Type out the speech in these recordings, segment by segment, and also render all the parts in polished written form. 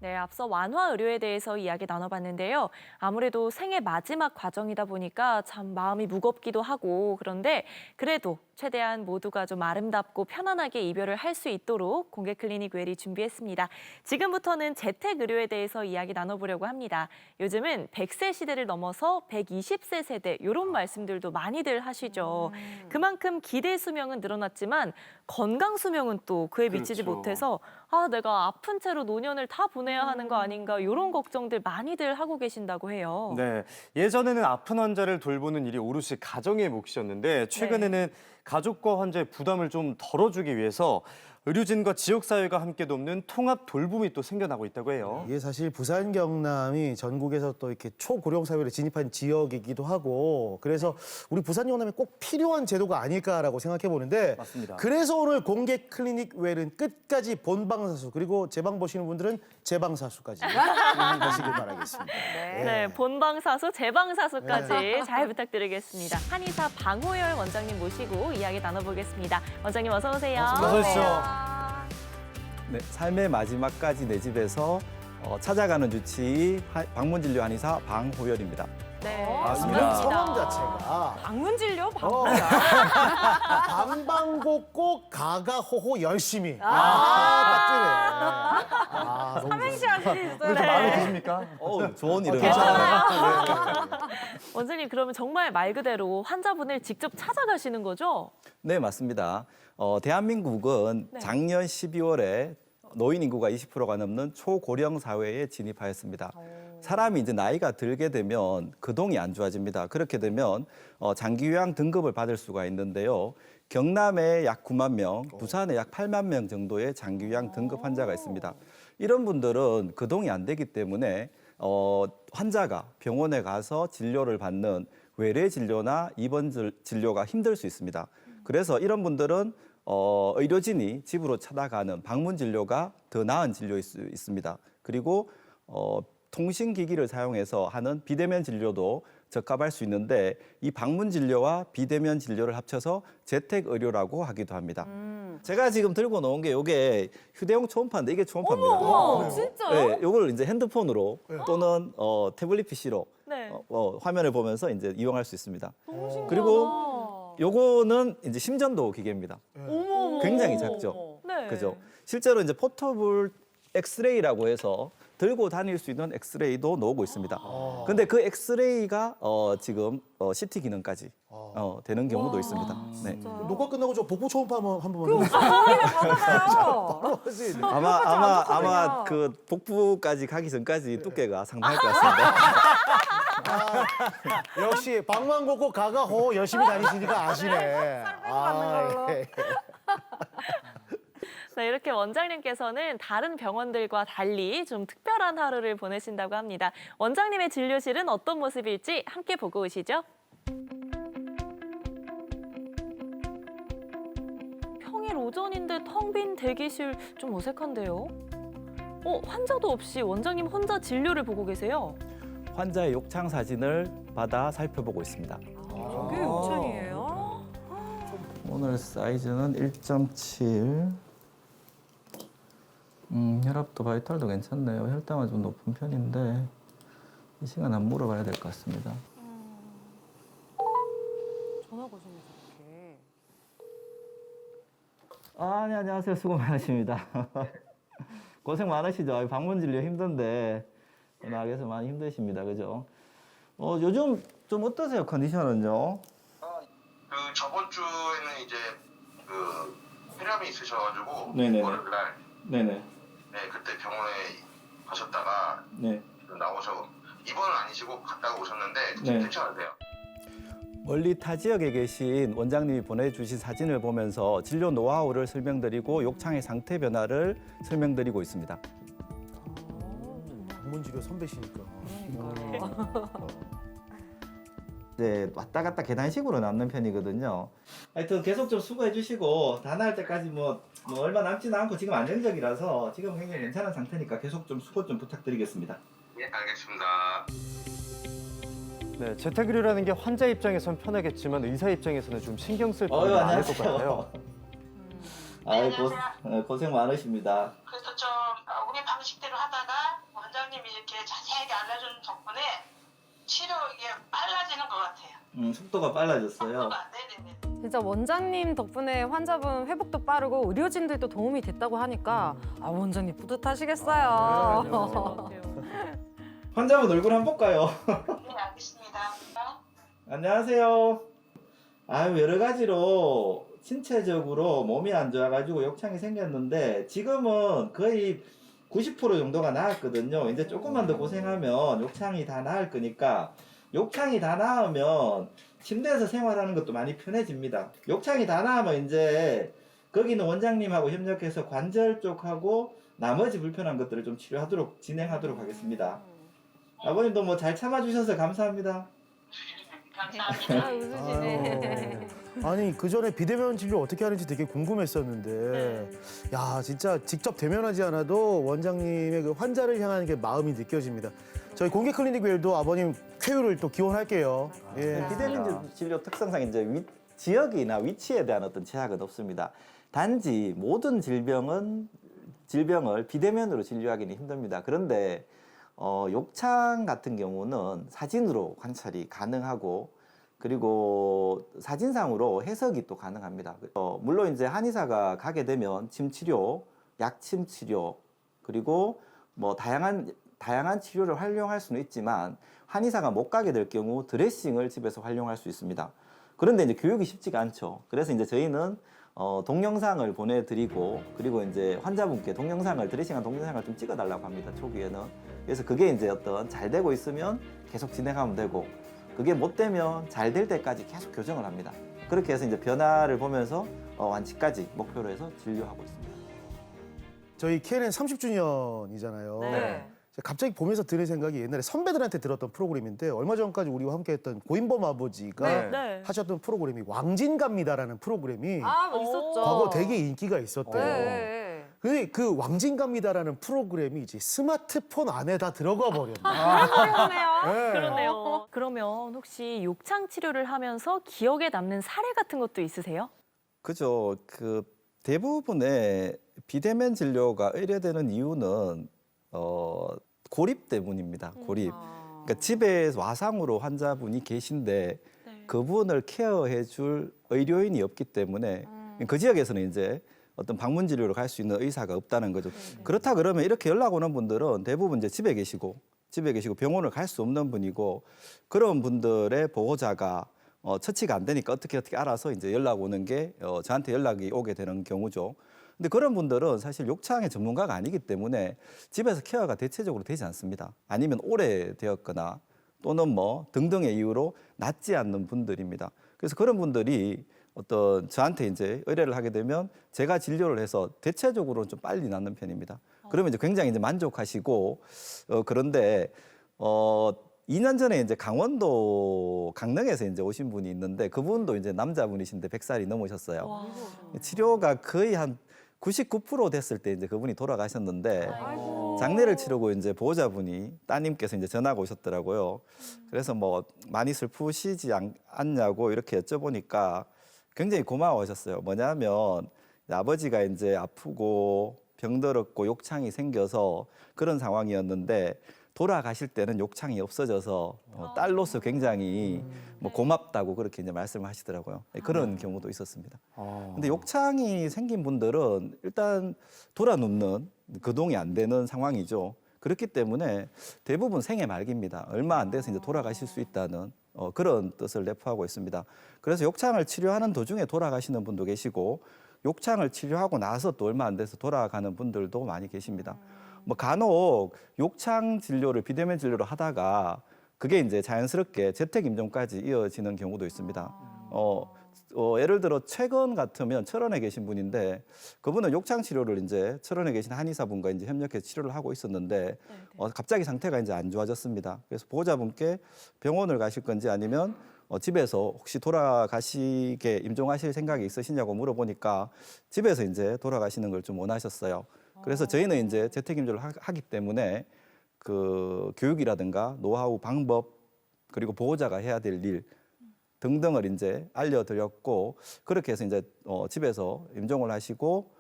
네, 앞서 완화 의료에 대해서 이야기 나눠봤는데요. 아무래도 생애 마지막 과정이다 보니까 참 마음이 무겁기도 하고 그런데 그래도 최대한 모두가 좀 아름답고 편안하게 이별을 할 수 있도록 공개 클리닉 웰이 준비했습니다. 지금부터는 재택 의료에 대해서 이야기 나눠보려고 합니다. 요즘은 100세 시대를 넘어서 120세 세대 이런 말씀들도 많이들 하시죠. 그만큼 기대 수명은 늘어났지만 건강 수명은 또 그에 미치지 그렇죠. 못해서 내가 아픈 채로 노년을 다 보내야 하는 거 아닌가 이런 걱정들 많이들 하고 계신다고 해요. 네, 예전에는 아픈 환자를 돌보는 일이 오롯이 가정의 몫이었는데 최근에는 가족과 환자의 부담을 좀 덜어주기 위해서 의료진과 지역사회가 함께 돕는 통합 돌봄이 또 생겨나고 있다고 해요. 이게 사실 부산 경남이 전국에서 또 이렇게 초고령 사회를 진입한 지역이기도 하고 그래서 우리 부산 경남에 꼭 필요한 제도가 아닐까라고 생각해 보는데 맞습니다. 그래서 오늘 공개 클리닉 웰은 끝까지 본방사수 그리고 제 방 보시는 분들은 제방사수까지 하시길 바라겠습니다. 네, 본방사수, 제방사수까지 잘 부탁드리겠습니다. 한의사 방호열 원장님 모시고 이야기 나눠보겠습니다. 원장님 어서 오세요. 어서 오십시오. 네, 삶의 마지막까지 내 집에서 찾아가는 주치의 방문진료 한의사 방호열입니다. 네, 맞습니다. 성함 자체가 방문 진료 방방곡곡 가가호호 열심히 딱 뜨네. 삼행시 할 수 있어요. 오늘 좀 마음에 드십니까? 좋은 이름. 원장님 그러면 정말 말 그대로 환자분을 직접 찾아가시는 거죠? 네, 맞습니다. 대한민국은 작년 12월에 노인 인구가 20%가 넘는 초고령 사회에 진입하였습니다. 사람이 이제 나이가 들게 되면 거동이 안 좋아집니다. 그렇게 되면 장기 요양 등급을 받을 수가 있는데요. 경남에 약 9만 명, 부산에 약 8만 명 정도의 장기 요양 등급 환자가 있습니다. 이런 분들은 거동이 안 되기 때문에 환자가 병원에 가서 진료를 받는 외래 진료나 입원 진료가 힘들 수 있습니다. 그래서 이런 분들은 의료진이 집으로 찾아가는 방문 진료가 더 나은 진료일 수 있습니다. 그리고 통신기기를 사용해서 하는 비대면 진료도 적합할 수 있는데 이 방문 진료와 비대면 진료를 합쳐서 재택 의료라고 하기도 합니다. 제가 지금 들고 놓은 게 이게 휴대용 초음파인데 이게 초음파입니다. 진짜요? 네, 이걸 이제 핸드폰으로 또는 태블릿 PC로 네. 화면을 보면서 이제 이용할 수 있습니다. 너무 신기하다. 그리고 요거는 이제 심전도 기계입니다. 어머. 굉장히 작죠. 네. 그죠? 실제로 이제 포터블 엑스레이라고 해서 들고 다닐 수 있는 엑스레이도 나오고 있습니다. 근데 그 엑스레이가 지금 CT 기능까지 되는 경우도 있습니다. 네. 녹화 끝나고 저 복부 초음파 한 번만 해주세요. 아마 그 복부까지 가기 전까지 두께가 상당할 것 같습니다. 역시 방방곡곡 가가호 열심히 다니시니까 아시네. 예. 네, 이렇게 원장님께서는 다른 병원들과 달리 좀 특별한 하루를 보내신다고 합니다. 원장님의 진료실은 어떤 모습일지 함께 보고 오시죠. 평일 오전인데 텅 빈 대기실 좀 어색한데요? 환자도 없이 원장님 혼자 진료를 보고 계세요. 환자의 욕창 사진을 받아 살펴보고 있습니다. 저게 욕창이에요? 오늘 사이즈는 1.7. 혈압도 바이탈도 괜찮네요. 혈당은 좀 높은 편인데 이 시간 안 물어봐야 될 것 같습니다. 전화 거시면서 이렇게. 네, 안녕하세요. 수고 많으십니다. 고생 많으시죠? 방문 진료 힘든데 나가서 많이 힘드십니다. 그죠? 요즘 좀 어떠세요? 컨디션은요? 그 저번 주에는 이제 그 폐렴이 있으셔가지고 네네네. 월요일날 네네. 네 그때 병원에 가셨다가 네. 나오셔 입원은 아니시고 갔다가 오셨는데 네. 괜찮으세요? 멀리 타 지역에 계신 원장님이 보내주신 사진을 보면서 진료 노하우를 설명드리고 욕창의 상태 변화를 설명드리고 있습니다. 방문지료 선배시니까. 네, 왔다 갔다 계단식으로 남는 편이거든요. 하여튼 계속 좀 수고해 주시고 다 나을 때까지 뭐 얼마 남지는 않고 지금 안정적이라서 지금 굉장히 괜찮은 상태니까 계속 좀 수고 좀 부탁드리겠습니다. 예 알겠습니다. 네, 재택의료라는 게 환자 입장에선 편하겠지만 의사 입장에서는 좀 신경 쓸 부분이 많을 것 같아요. 아이 고생 많으십니다. 그래서 좀 우리 방식대로 하다가 원장님이 이렇게 자세하게 알려준 덕분에 치료 이게 빨라지는 것 같아요. 속도가 빨라졌어요. 속도가. 네네네. 진짜 원장님 덕분에 환자분 회복도 빠르고 의료진들도 도움이 됐다고 하니까 원장님 뿌듯하시겠어요. 환자분 얼굴 한번 볼까요? 네, 알겠습니다. 안녕하세요. 아유, 여러 가지로 신체적으로 몸이 안 좋아가지고 욕창이 생겼는데 지금은 거의 90% 정도가 나았거든요. 이제 조금만 더 고생하면 욕창이 다 나을 거니까 욕창이 다 나으면 침대에서 생활하는 것도 많이 편해집니다. 욕창이 다 나으면 이제 거기는 원장님하고 협력해서 관절 쪽하고 나머지 불편한 것들을 좀 진행하도록 하겠습니다. 아버님도 뭐 잘 참아주셔서 감사합니다. 감사합니다. 웃으시네. 아니 그 전에 비대면 진료 어떻게 하는지 되게 궁금했었는데 야 진짜 직접 대면하지 않아도 원장님의 그 환자를 향하는 게 마음이 느껴집니다. 저희 공개 클리닉 웰도 아버님 쾌유를 또 기원할게요. 예. 비대면 진료 특성상 이제 지역이나 위치에 대한 어떤 제약은 없습니다. 단지 모든 질병을 비대면으로 진료하기는 힘듭니다. 그런데 욕창 같은 경우는 사진으로 관찰이 가능하고 그리고 사진상으로 해석이 또 가능합니다. 물론 이제 한의사가 가게 되면 침 치료, 약침 치료 그리고 뭐 다양한 치료를 활용할 수는 있지만 한의사가 못 가게 될 경우 드레싱을 집에서 활용할 수 있습니다. 그런데 이제 교육이 쉽지가 않죠. 그래서 이제 저희는 동영상을 보내드리고 그리고 이제 환자분께 드레싱한 동영상을 좀 찍어달라고 합니다. 초기에는. 그래서 그게 이제 잘 되고 있으면 계속 진행하면 되고 그게 못 되면 잘 될 때까지 계속 교정을 합니다. 그렇게 해서 이제 변화를 보면서 완치까지 목표로 해서 진료하고 있습니다. 저희 KNN 30주년이잖아요. 네. 갑자기 보면서 드는 생각이 옛날에 선배들한테 들었던 프로그램인데 얼마 전까지 우리와 함께했던 고인범 아버지가 네. 하셨던 프로그램이 왕진갑니다라는 프로그램이 있었죠. 과거 되게 인기가 있었대요. 네. 근데 그 왕진갑니다라는 프로그램이 이제 스마트폰 안에 다 들어가 버렸네. 네. 그러네요. 그러면 혹시 욕창 치료를 하면서 기억에 남는 사례 같은 것도 있으세요? 그죠. 그 대부분의 비대면 진료가 의뢰되는 이유는 고립 때문입니다. 고립. 그러니까 집에 와상으로 환자분이 계신데 그분을 케어해줄 의료인이 없기 때문에 그 지역에서는 이제 어떤 방문 진료를 갈 수 있는 의사가 없다는 거죠. 그렇다 그러면 이렇게 연락 오는 분들은 대부분 이제 집에 계시고 병원을 갈 수 없는 분이고 그런 분들의 보호자가 처치가 안 되니까 어떻게 알아서 이제 연락 오는 게 저한테 연락이 오게 되는 경우죠. 근데 그런 분들은 사실 욕창의 전문가가 아니기 때문에 집에서 케어가 대체적으로 되지 않습니다. 아니면 오래되었거나 또는 뭐 등등의 이유로 낫지 않는 분들입니다. 그래서 그런 분들이 저한테 이제 의뢰를 하게 되면 제가 진료를 해서 대체적으로는 좀 빨리 낫는 편입니다. 그러면 이제 굉장히 이제 만족하시고 그런데 2년 전에 이제 강릉에서 이제 오신 분이 있는데 그분도 이제 남자분이신데 100살이 넘으셨어요. 치료가 거의 한 99% 됐을 때 이제 그분이 돌아가셨는데 장례를 치르고 이제 보호자분이 따님께서 이제 전화가 오셨더라고요. 그래서 뭐 많이 슬프시지 않냐고 이렇게 여쭤보니까 굉장히 고마워하셨어요. 뭐냐면 아버지가 이제 아프고 병들었고 욕창이 생겨서 그런 상황이었는데 돌아가실 때는 욕창이 없어져서 딸로서 굉장히 뭐 고맙다고 그렇게 이제 말씀을 하시더라고요. 그런 경우도 있었습니다. 근데 욕창이 생긴 분들은 일단 돌아눕는 거동이 안 되는 상황이죠. 그렇기 때문에 대부분 생애 말기입니다. 얼마 안 돼서 이제 돌아가실 수 있다는 그런 뜻을 내포하고 있습니다. 그래서 욕창을 치료하는 도중에 돌아가시는 분도 계시고 욕창을 치료하고 나서 또 얼마 안 돼서 돌아가는 분들도 많이 계십니다. 뭐 간혹 욕창 진료를 비대면 진료로 하다가 그게 이제 자연스럽게 재택 임종까지 이어지는 경우도 있습니다. 예를 들어 최근 같으면 철원에 계신 분인데 그분은 욕창 치료를 이제 철원에 계신 한의사분과 이제 협력해서 치료를 하고 있었는데 갑자기 상태가 이제 안 좋아졌습니다. 그래서 보호자분께 병원을 가실 건지 아니면 집에서 혹시 돌아가시게 임종하실 생각이 있으시냐고 물어보니까 집에서 이제 돌아가시는 걸 좀 원하셨어요. 그래서 저희는 이제 재택임종을 하기 때문에 그 교육이라든가 노하우, 방법 그리고 보호자가 해야 될 일 등등을 이제 알려드렸고 그렇게 해서 이제 집에서 임종을 하시고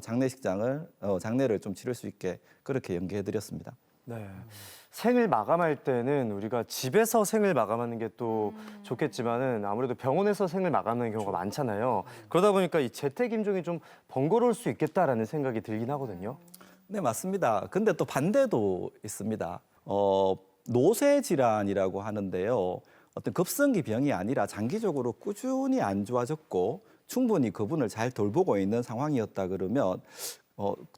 장례식장을 장례를 좀 치를 수 있게 그렇게 연계해드렸습니다. 네. 생을 마감할 때는 우리가 집에서 생을 마감하는 게 또 좋겠지만은 아무래도 병원에서 생을 마감하는 경우가 많잖아요. 그러다 보니까 이 재택 임종이 좀 번거로울 수 있겠다라는 생각이 들긴 하거든요. 네, 맞습니다. 근데 또 반대도 있습니다. 노쇠 질환이라고 하는데요. 어떤 급성기 병이 아니라 장기적으로 꾸준히 안 좋아졌고 충분히 그분을 잘 돌보고 있는 상황이었다 그러면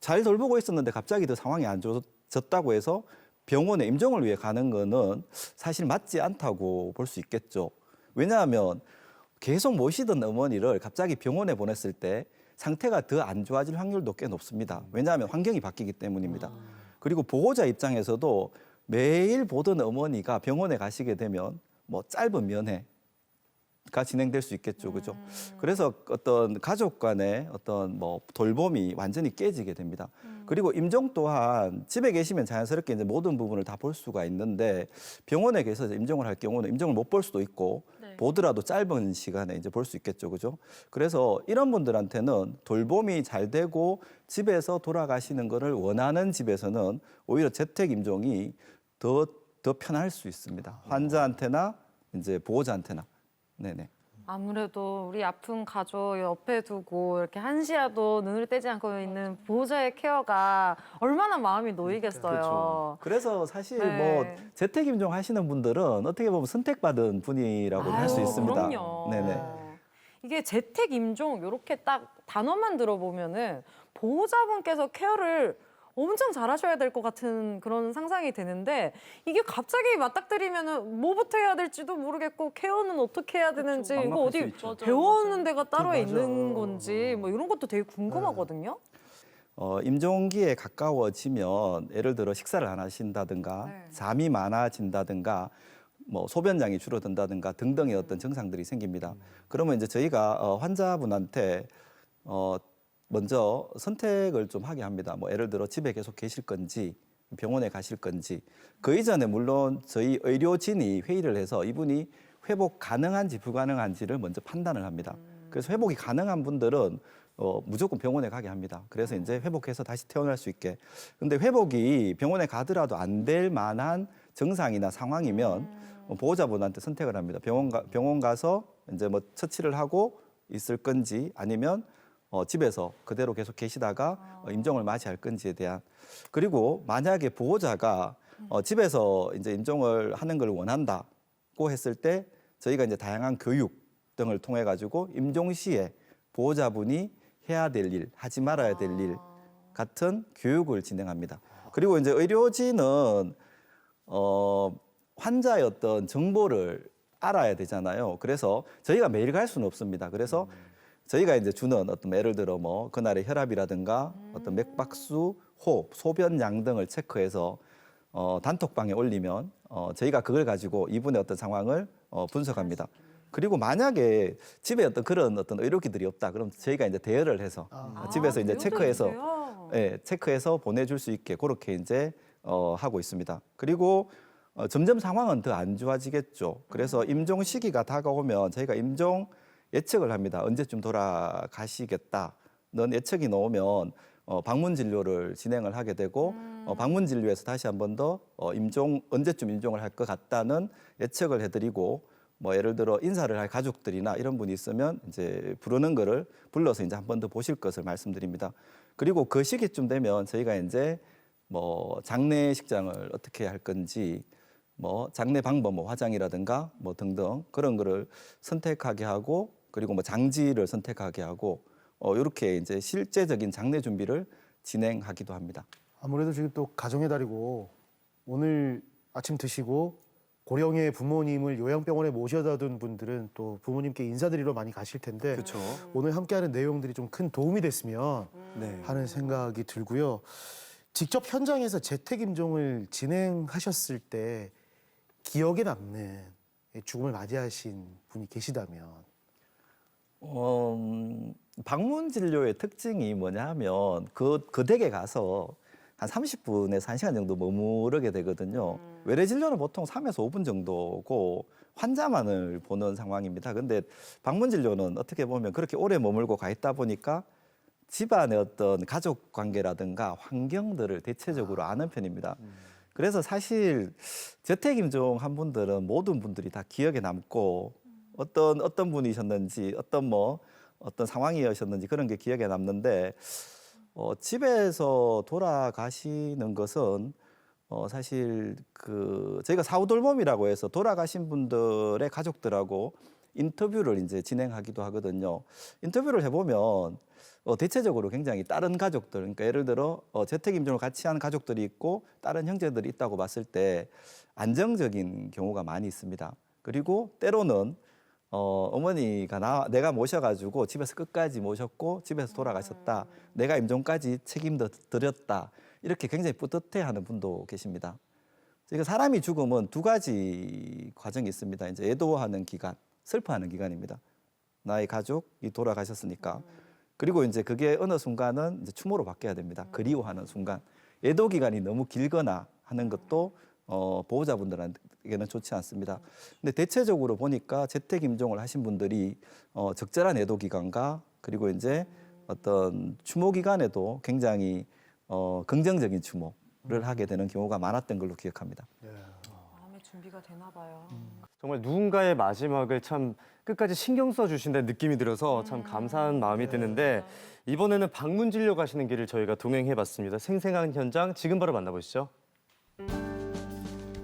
잘 돌보고 있었는데 갑자기 더 상황이 안 좋아졌다고 해서 병원에 임종을 위해 가는 거는 사실 맞지 않다고 볼 수 있겠죠. 왜냐하면 계속 모시던 어머니를 갑자기 병원에 보냈을 때 상태가 더 안 좋아질 확률도 꽤 높습니다. 왜냐하면 환경이 바뀌기 때문입니다. 그리고 보호자 입장에서도 매일 보던 어머니가 병원에 가시게 되면 뭐 짧은 면회가 진행될 수 있겠죠, 그죠? 그래서 어떤 가족 간의 어떤 뭐 돌봄이 완전히 깨지게 됩니다. 그리고 임종 또한 집에 계시면 자연스럽게 이제 모든 부분을 다 볼 수가 있는데 병원에 계셔서 임종을 할 경우는 임종을 못 볼 수도 있고 네. 보더라도 짧은 시간에 이제 볼 수 있겠죠, 그죠? 그래서 이런 분들한테는 돌봄이 잘 되고 집에서 돌아가시는 거를 원하는 집에서는 오히려 재택 임종이 더 편할 수 있습니다. 환자한테나 이제 보호자한테나. 네네. 아무래도 우리 아픈 가족 옆에 두고 이렇게 한시라도 눈을 떼지 않고 있는 보호자의 케어가 얼마나 마음이 놓이겠어요. 그래서 사실 네. 뭐 재택 임종 하시는 분들은 어떻게 보면 선택받은 분이라고 할 수 아유, 있습니다. 그럼요. 네네. 이게 재택 임종 이렇게 딱 단어만 들어보면은 보호자분께서 케어를 엄청 잘하셔야 될 것 같은 그런 상상이 되는데 이게 갑자기 맞닥뜨리면은 뭐부터 해야 될지도 모르겠고 케어는 어떻게 해야 되는지 이거 막막할 어디 수 있죠. 배워오는 데가 따로 맞아. 있는 건지 뭐 이런 것도 되게 궁금하거든요. 임종기에 가까워지면 예를 들어 식사를 안 하신다든가 네. 잠이 많아진다든가 뭐 소변량이 줄어든다든가 등등의 어떤 증상들이 생깁니다. 그러면 이제 저희가 환자분한테 먼저 선택을 좀 하게 합니다. 뭐 예를 들어 집에 계속 계실 건지 병원에 가실 건지 그 이전에 물론 저희 의료진이 회의를 해서 이분이 회복 가능한지 불가능한지를 먼저 판단을 합니다. 그래서 회복이 가능한 분들은 무조건 병원에 가게 합니다. 그래서 이제 회복해서 다시 태어날 수 있게. 근데 회복이 병원에 가더라도 안 될 만한 증상이나 상황이면 보호자분한테 선택을 합니다. 병원 가서 이제 뭐 처치를 하고 있을 건지 아니면 집에서 그대로 계속 계시다가 임종을 맞이할 건지에 대한. 그리고 만약에 보호자가 집에서 이제 임종을 하는 걸 원한다고 했을 때 저희가 이제 다양한 교육 등을 통해 가지고 임종 시에 보호자분이 해야 될 일, 하지 말아야 될 일 같은 교육을 진행합니다. 그리고 이제 의료진은 환자의 어떤 정보를 알아야 되잖아요. 그래서 저희가 매일 갈 수는 없습니다. 그래서 저희가 이제 주는 어떤 예를 들어 뭐 그날의 혈압이라든가 어떤 맥박수, 호흡, 소변량 등을 체크해서 단톡방에 올리면 저희가 그걸 가지고 이분의 어떤 상황을 분석합니다. 그리고 만약에 집에 어떤 그런 어떤 의료기들이 없다, 그럼 저희가 이제 대여를 해서 집에서 이제 체크해서 보내줄 수 있게 그렇게 이제 하고 있습니다. 그리고 점점 상황은 더 안 좋아지겠죠. 그래서 임종 시기가 다가오면 저희가 임종 예측을 합니다. 언제쯤 돌아가시겠다는 예측이 나오면 방문 진료를 진행을 하게 되고 방문 진료에서 다시 한 번 더 언제쯤 임종을 할 것 같다는 예측을 해드리고 뭐 예를 들어 인사를 할 가족들이나 이런 분이 있으면 이제 부르는 거를 불러서 이제 한 번 더 보실 것을 말씀드립니다. 그리고 그 시기쯤 되면 저희가 이제 뭐 장례식장을 어떻게 할 건지 뭐 장례 방법, 뭐 화장이라든가 뭐 등등 그런 거를 선택하게 하고 그리고 뭐 장지를 선택하게 하고 이렇게 이제 실제적인 장례 준비를 진행하기도 합니다. 아무래도 지금 또 가정의 달이고 오늘 아침 드시고 고령의 부모님을 요양병원에 모셔다 둔 분들은 또 부모님께 인사드리러 많이 가실 텐데 그렇죠. 오늘 함께하는 내용들이 좀 큰 도움이 됐으면 네. 하는 생각이 들고요. 직접 현장에서 재택 임종을 진행하셨을 때 기억에 남는 죽음을 맞이하신 분이 계시다면 방문 진료의 특징이 뭐냐 하면 그 댁에 가서 한 30분에서 1시간 정도 머무르게 되거든요. 외래 진료는 보통 3에서 5분 정도고 환자만을 보는 상황입니다. 근데 방문 진료는 어떻게 보면 그렇게 오래 머물고 가 있다 보니까 집안의 어떤 가족 관계라든가 환경들을 대체적으로 아는 편입니다. 그래서 사실 재택임종 한 분들은 모든 분들이 다 기억에 남고 어떤 분이셨는지 어떤 상황이셨는지 그런 게 기억에 남는데 집에서 돌아가시는 것은 사실 저희가 사후돌봄이라고 해서 돌아가신 분들의 가족들하고 인터뷰를 이제 진행하기도 하거든요. 인터뷰를 해보면 대체적으로 굉장히 다른 가족들, 그러니까 예를 들어 재택임종을 같이 한 가족들이 있고 다른 형제들이 있다고 봤을 때 안정적인 경우가 많이 있습니다. 그리고 때로는 어머니가 내가 모셔가지고 집에서 끝까지 모셨고 집에서 돌아가셨다. 내가 임종까지 책임도 드렸다. 이렇게 굉장히 뿌듯해하는 분도 계십니다. 그러니까 사람이 죽으면 두 가지 과정이 있습니다. 이제 애도하는 기간, 슬퍼하는 기간입니다. 나의 가족이 돌아가셨으니까. 그리고 이제 그게 어느 순간은 이제 추모로 바뀌어야 됩니다. 그리워하는 순간. 애도 기간이 너무 길거나 하는 것도 보호자분들에게는 좋지 않습니다. 근데 대체적으로 보니까 재택 임종을 하신 분들이 적절한 애도 기간과 그리고 이제 어떤 추모 기간에도 굉장히 긍정적인 추모를 하게 되는 경우가 많았던 걸로 기억합니다. 마음의 준비가 되나 봐요. 정말 누군가의 마지막을 참 끝까지 신경 써주신다는 느낌이 들어서 참 감사한 마음이 드는데 이번에는 방문 진료 가시는 길을 저희가 동행해봤습니다. 생생한 현장 지금 바로 만나보시죠.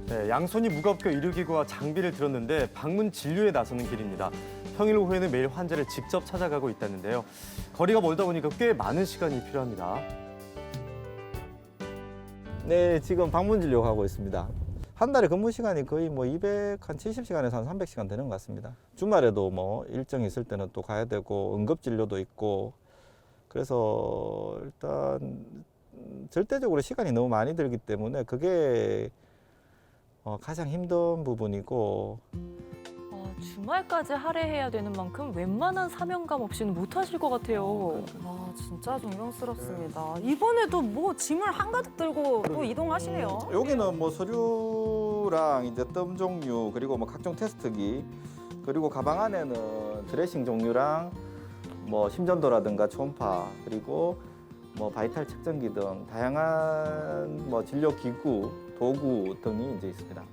네, 양손이 무겁게 의료기구와 장비를 들었는데 방문 진료에 나서는 길입니다. 평일 오후에는 매일 환자를 직접 찾아가고 있다는데요. 거리가 멀다 보니까 꽤 많은 시간이 필요합니다. 네, 지금 방문 진료 하고 있습니다. 한 달에 근무 시간이 거의 뭐 270시간에서 한 300시간 되는 것 같습니다. 주말에도 뭐 일정이 있을 때는 또 가야 되고 응급 진료도 있고 그래서 일단 절대적으로 시간이 너무 많이 들기 때문에 그게 가장 힘든 부분이고 주말까지 할애해야 되는 만큼 웬만한 사명감 없이는 못 하실 것 같아요. 와, 진짜 존경스럽습니다. 이번에도 뭐 짐을 한가득 들고 또 이동하시네요. 여기는 뭐 서류랑 이제 뜸 종류 그리고 뭐 각종 테스트기 그리고 가방 안에는 드레싱 종류랑 뭐 심전도라든가 초음파 그리고 뭐 바이탈 측정기 등 다양한 뭐 진료 기구 도구 등이 이제 있습니다.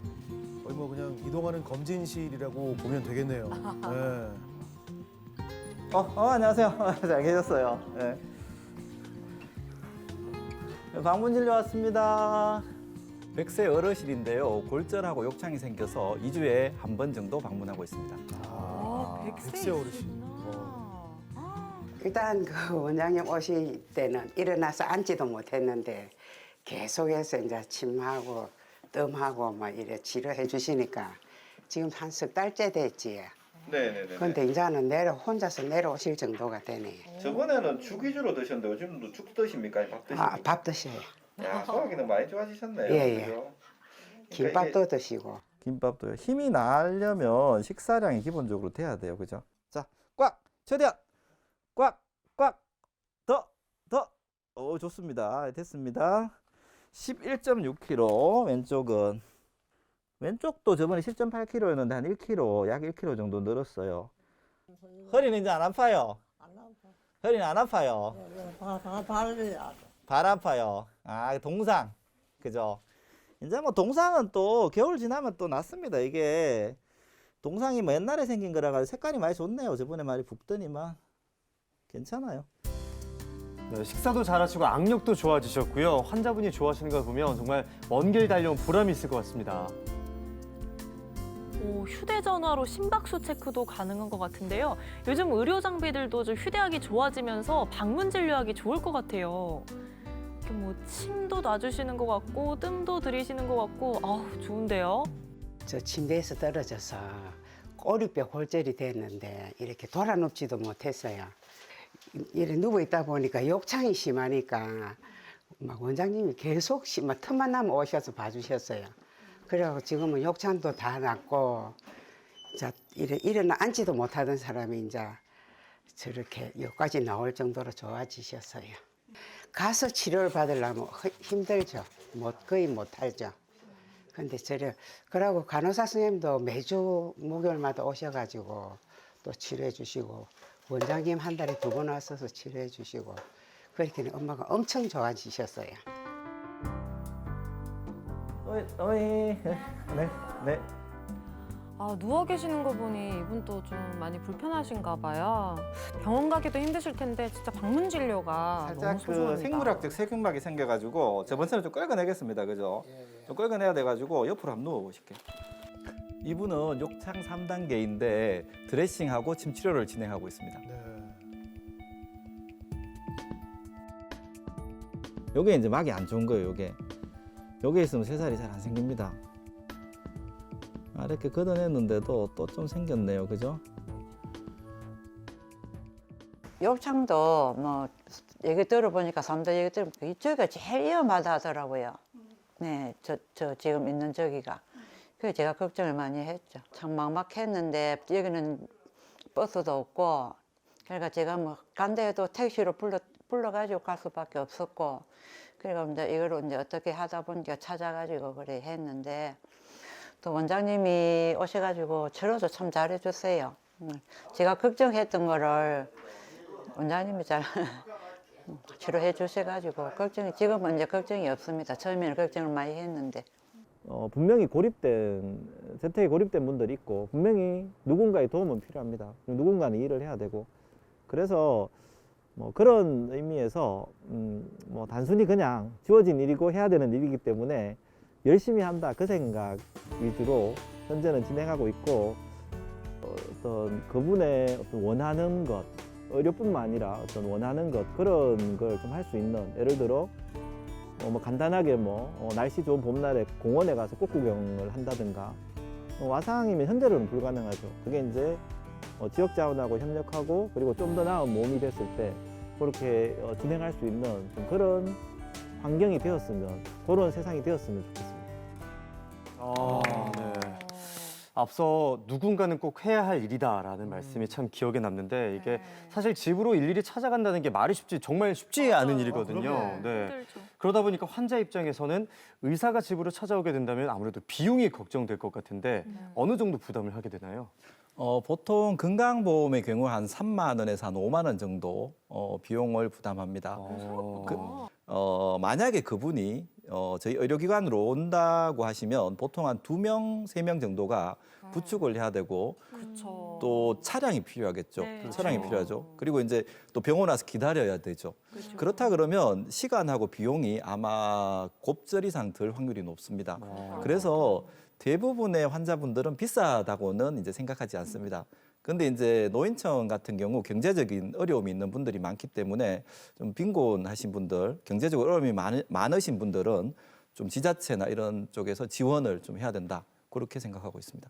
거의 뭐 그냥 이동하는 검진실이라고 보면 되겠네요. 네. 안녕하세요. 잘 계셨어요. 네. 방문 진료 왔습니다. 100세 어르신인데요. 골절하고 욕창이 생겨서 2주에 한 번 정도 방문하고 있습니다. 백세 어르신. 일단 그 원장님 오실 때는 일어나서 앉지도 못했는데 계속해서 이제 침하고 뜸하고 막 이래 치료해 주시니까 지금 한 석 달째 됐지. 네네네. 근데 이제는 혼자서 내려오실 정도가 되네. 저번에는 죽 위주로 드셨는데 요즘도 죽 드십니까? 밥 드십니까? 밥 드셔요. 야, 소화기는 많이 좋아지셨네요. 예. 그죠? 김밥도 드시고. 김밥도요. 힘이 나려면 식사량이 기본적으로 돼야 돼요. 그죠? 자, 꽉! 최대한! 꽉! 꽉! 더! 좋습니다. 됐습니다. 11.6kg 왼쪽은. 왼쪽도 저번에 10.8kg였는데 한 1kg, 약 1kg 정도 늘었어요. 허리는 이제 안 아파요? 허리는 안 아파요? 발 아파요. 동상. 그죠? 이제 뭐 동상은 또 겨울 지나면 또 낫습니다. 이게 동상이 뭐 옛날에 생긴 거라 가지고 색깔이 많이 좋네요. 저번에 많이 붓더니만 괜찮아요. 네, 식사도 잘하시고 악력도 좋아지셨고요. 환자분이 좋아하시는 걸 보면 정말 먼 길 달려온 보람이 있을 것 같습니다. 휴대전화로 심박수 체크도 가능한 것 같은데요. 요즘 의료 장비들도 좀 휴대하기 좋아지면서 방문 진료하기 좋을 것 같아요. 이렇게 뭐 침도 놔주시는 것 같고 뜸도 들이시는 것 같고 좋은데요. 저 침대에서 떨어져서 꼬리뼈 골절이 됐는데 이렇게 돌아눕지도 못했어요. 이렇게 누워 있다 보니까 욕창이 심하니까 막 원장님이 계속 막 틈만 나면 오셔서 봐주셨어요. 그래갖고 지금은 욕창도 다 났고, 자, 일어나 앉지도 못하던 사람이 이제 저렇게 여기까지 나올 정도로 좋아지셨어요. 가서 치료를 받으려면 힘들죠. 거의 못하죠. 근데 그러고 간호사 선생님도 매주 목요일마다 오셔가지고 또 치료해 주시고, 원장님 한 달에 2번 왔어서 치료해 주시고, 그렇게 엄마가 엄청 좋아지셨어요. 네. 아, 누워 계시는 거 보니 이분도 좀 많이 불편하신가 봐요. 병원 가기도 힘드실 텐데 진짜 방문 진료가 살짝 너무 그 소중합니다. 생물학적 세균막이 생겨가지고 저번처럼 좀 끌어내겠습니다. 그죠? 좀 끌어내야 돼가지고 옆으로 한번 누워보실게요. 이분은 욕창 3단계인데 드레싱하고 침 치료를 진행하고 있습니다. 네. 요게 이제 막이 안 좋은 거예요. 요게 있으면 새살이 잘 안 생깁니다. 이렇게 걷어냈는데도 또 좀 생겼네요. 그죠? 욕창도 뭐 얘기 들어보니까 사람들 얘기 들어보니까 이쪽이 제일 위험하다 하더라고요. 네, 저 지금 있는 저기가. 그래서 제가 걱정을 많이 했죠. 참 막막했는데 여기는 버스도 없고, 그러니까 제가 뭐 간데에도 택시로 불러가지고 갈 수밖에 없었고, 그리고 이제 이걸 이제 어떻게 하다 보니까 찾아가지고 그래 했는데, 또 원장님이 오셔가지고 치료도 참 잘해주세요. 제가 걱정했던 거를 원장님이 잘 치료해 주셔가지고 지금은 이제 걱정이 없습니다. 처음에는 걱정을 많이 했는데. 분명히 재택에 고립된 분들이 있고 분명히 누군가의 도움은 필요합니다. 누군가는 일을 해야 되고 그래서 뭐 그런 의미에서 뭐 단순히 그냥 주어진 일이고 해야 되는 일이기 때문에 열심히 한다 그 생각 위주로 현재는 진행하고 있고 어떤 그분의 어떤 원하는 것 의료뿐만 아니라 어떤 원하는 것 그런 걸 좀 할 수 있는 예를 들어 뭐 간단하게 날씨 좋은 봄날에 공원에 가서 꽃구경을 한다든가 와상이면 현재로는 불가능하죠. 그게 이제 지역 자원하고 협력하고 그리고 좀 더 나은 몸이 됐을 때 그렇게 진행할 수 있는 좀 그런 환경이 되었으면 그런 세상이 되었으면 좋겠습니다. 네. 앞서 누군가는 꼭 해야 할 일이다라는 말씀이 참 기억에 남는데 이게 사실 집으로 일일이 찾아간다는 게 말이 정말 쉽지 않은 일이거든요. 네. 힘들죠. 그러다 보니까 환자 입장에서는 의사가 집으로 찾아오게 된다면 아무래도 비용이 걱정될 것 같은데 어느 정도 부담을 하게 되나요? 보통 건강보험의 경우 한 3만 원에서 한 5만 원 정도 비용을 부담합니다. 만약에 그분이 저희 의료기관으로 온다고 하시면 보통 한 2명, 3명 정도가 부축을 해야 되고 그렇죠. 또 차량이 필요하겠죠. 네. 차량이 필요하죠. 그리고 이제 또 병원 와서 기다려야 되죠. 그렇다 그러면 시간하고 비용이 아마 곱절 이상 들 확률이 높습니다. 그래서 대부분의 환자분들은 비싸다고는 이제 생각하지 않습니다. 근데 이제 노인청 같은 경우 경제적인 어려움이 있는 분들이 많기 때문에 좀 빈곤하신 분들, 경제적으로 어려움이 많으신 분들은 좀 지자체나 이런 쪽에서 지원을 좀 해야 된다. 그렇게 생각하고 있습니다.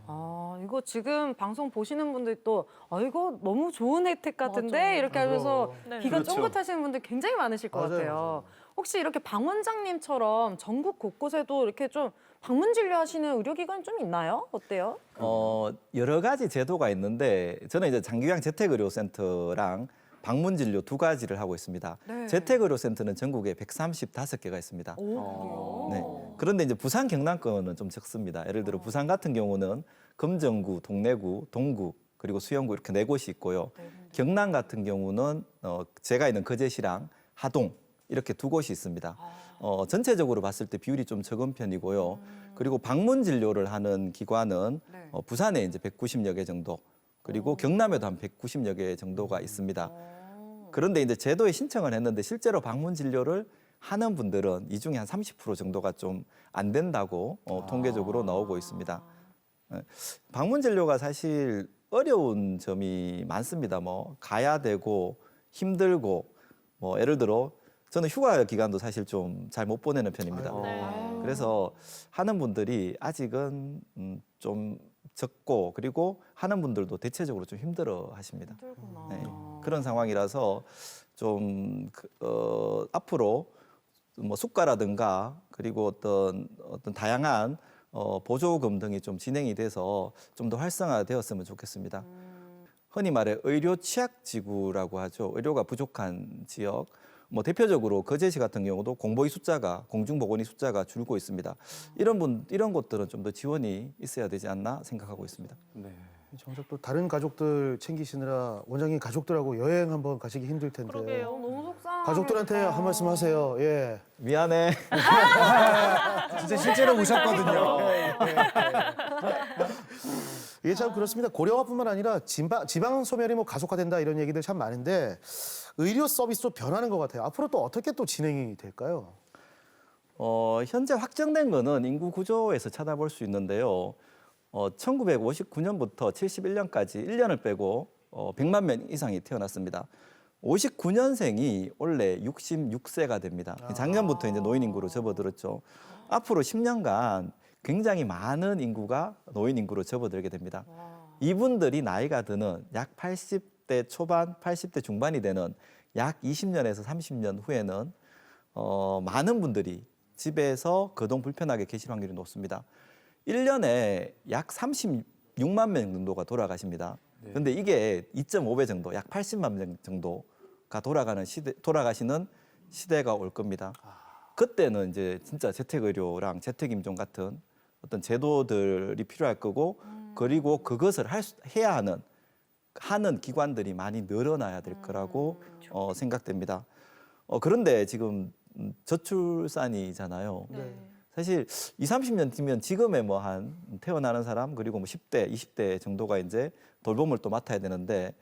아, 이거 지금 방송 보시는 분들이 또 이거 너무 좋은 혜택 같은데 맞아. 이렇게 하면서 네. 귀가 그렇죠. 쫑긋하시는 분들 굉장히 많으실 것 맞아요, 같아요. 맞아요. 혹시 이렇게 방 원장님처럼 전국 곳곳에도 이렇게 좀 방문 진료하시는 의료기관이 좀 있나요? 어때요? 여러 가지 제도가 있는데 저는 이제 장기요양 재택의료센터랑 방문 진료 두 가지를 하고 있습니다. 네. 재택의료센터는 전국에 135개가 있습니다. 오, 네. 그런데 이제 부산 경남권은 좀 적습니다. 예를 들어 부산 같은 경우는 금정구, 동래구, 동구 그리고 수영구 이렇게 4곳이 있고요. 경남 같은 경우는 제가 있는 거제시랑 하동 이렇게 2곳이 있습니다. 전체적으로 봤을 때 비율이 좀 적은 편이고요. 그리고 방문 진료를 하는 기관은 네. 부산에 이제 190여 개 정도 그리고 경남에도 한 190여 개 정도가 있습니다. 그런데 이제 제도에 신청을 했는데 실제로 방문 진료를 하는 분들은 이 중에 한 30% 정도가 좀 안 된다고 통계적으로 나오고 있습니다. 방문 진료가 사실 어려운 점이 많습니다. 가야 되고 힘들고 예를 들어 저는 휴가 기간도 사실 좀 잘 못 보내는 편입니다. 그래서 하는 분들이 아직은 좀 적고 그리고 하는 분들도 대체적으로 좀 힘들어 하십니다. 힘들구나. 네. 그런 상황이라서 좀 앞으로 수가라든가 그리고 어떤 다양한 보조금 등이 좀 진행이 돼서 좀 더 활성화되었으면 좋겠습니다. 흔히 말해 의료 취약지구라고 하죠. 의료가 부족한 지역. 대표적으로 거제시 같은 경우도 공보의 숫자가 공중보건의 숫자가 줄고 있습니다. 이런 곳들은 좀 더 지원이 있어야 되지 않나 생각하고 있습니다. 네. 정작 또 다른 가족들 챙기시느라 원장님 가족들하고 여행 한번 가시기 힘들 텐데. 그러게요. 너무 속상하겠어요. 가족들한테 한 말씀 하세요. 예. 미안해. 진짜 실제로 오셨거든요. 이게 참 그렇습니다. 고령화뿐만 아니라 지방 소멸이 뭐 가속화된다 이런 얘기들 참 많은데 의료 서비스도 변하는 것 같아요. 앞으로 또 어떻게 또 진행이 될까요? 현재 확정된 거는 인구 구조에서 찾아볼 수 있는데요. 1959년부터 71년까지 1년을 빼고 100만 명 이상이 태어났습니다. 59년생이 원래 66세가 됩니다. 작년부터 이제 노인 인구로 접어들었죠. 앞으로 10년간 굉장히 많은 인구가 노인 인구로 접어들게 됩니다. 이분들이 나이가 드는 약 80대 초반, 80대 중반이 되는 약 20년에서 30년 후에는 많은 분들이 집에서 거동 불편하게 계실 확률이 높습니다. 1년에 약 36만 명 정도가 돌아가십니다. 그런데 이게 2.5배 정도, 약 80만 명 정도가 돌아가시는 시대가 올 겁니다. 그때는 이제 진짜 재택의료랑 재택임종 같은 어떤 제도들이 필요할 거고, 그리고 그것을 해야 하는 기관들이 많이 늘어나야 될 거라고 생각됩니다. 그런데 지금 저출산이잖아요. 사실 20, 30년 뒤면 지금의 뭐 한 태어나는 사람 그리고 뭐 10대, 20대 정도가 이제 돌봄을 또 맡아야 되는데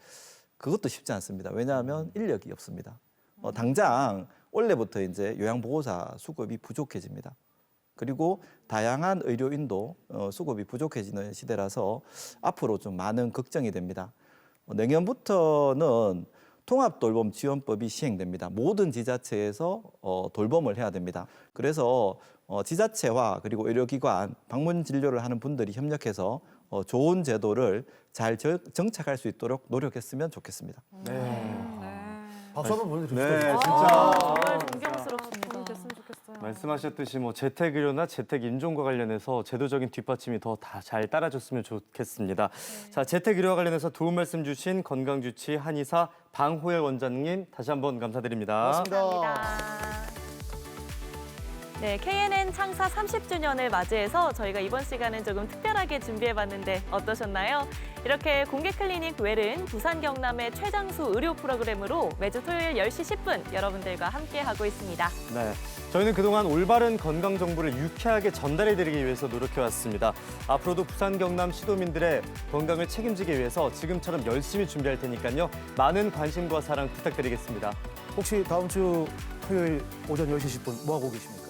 그것도 쉽지 않습니다. 왜냐하면 인력이 없습니다. 당장 올해부터 이제 요양보호사 수급이 부족해집니다. 그리고 다양한 의료인도 수급이 부족해지는 시대라서 앞으로 좀 많은 걱정이 됩니다. 내년부터는 통합돌봄지원법이 시행됩니다. 모든 지자체에서 돌봄을 해야 됩니다. 그래서 지자체와 그리고 의료기관, 방문 진료를 하는 분들이 협력해서 좋은 제도를 잘 정착할 수 있도록 노력했으면 좋겠습니다. 박수 한번 보내주시죠. 네, 네, 진짜 정말 존경스럽습니다. 됐으면 좋겠어요. 말씀하셨듯이 뭐 재택의료나 재택임종과 관련해서 제도적인 뒷받침이 더 다 잘 따라줬으면 좋겠습니다. 자, 재택의료와 관련해서 도움 말씀 주신 건강주치 한의사 방호열 원장님 다시 한번 감사드립니다. 감사합니다. 네, KNN 창사 30주년을 맞이해서 저희가 이번 시간은 조금 특별하게 준비해봤는데 어떠셨나요? 이렇게 공개 클리닉 웰은 부산 경남의 최장수 의료 프로그램으로 매주 토요일 10시 10분 여러분들과 함께하고 있습니다. 네, 저희는 그동안 올바른 건강 정보를 유쾌하게 전달해드리기 위해서 노력해왔습니다. 앞으로도 부산 경남 시도민들의 건강을 책임지기 위해서 지금처럼 열심히 준비할 테니까요. 많은 관심과 사랑 부탁드리겠습니다. 혹시 다음 주 토요일 오전 10시 10분 뭐 하고 계십니까?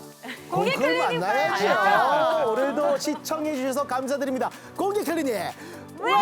공개 클리닉 만나야죠. 오늘도 시청해 주셔서 감사드립니다. 공개 클리닉 왜?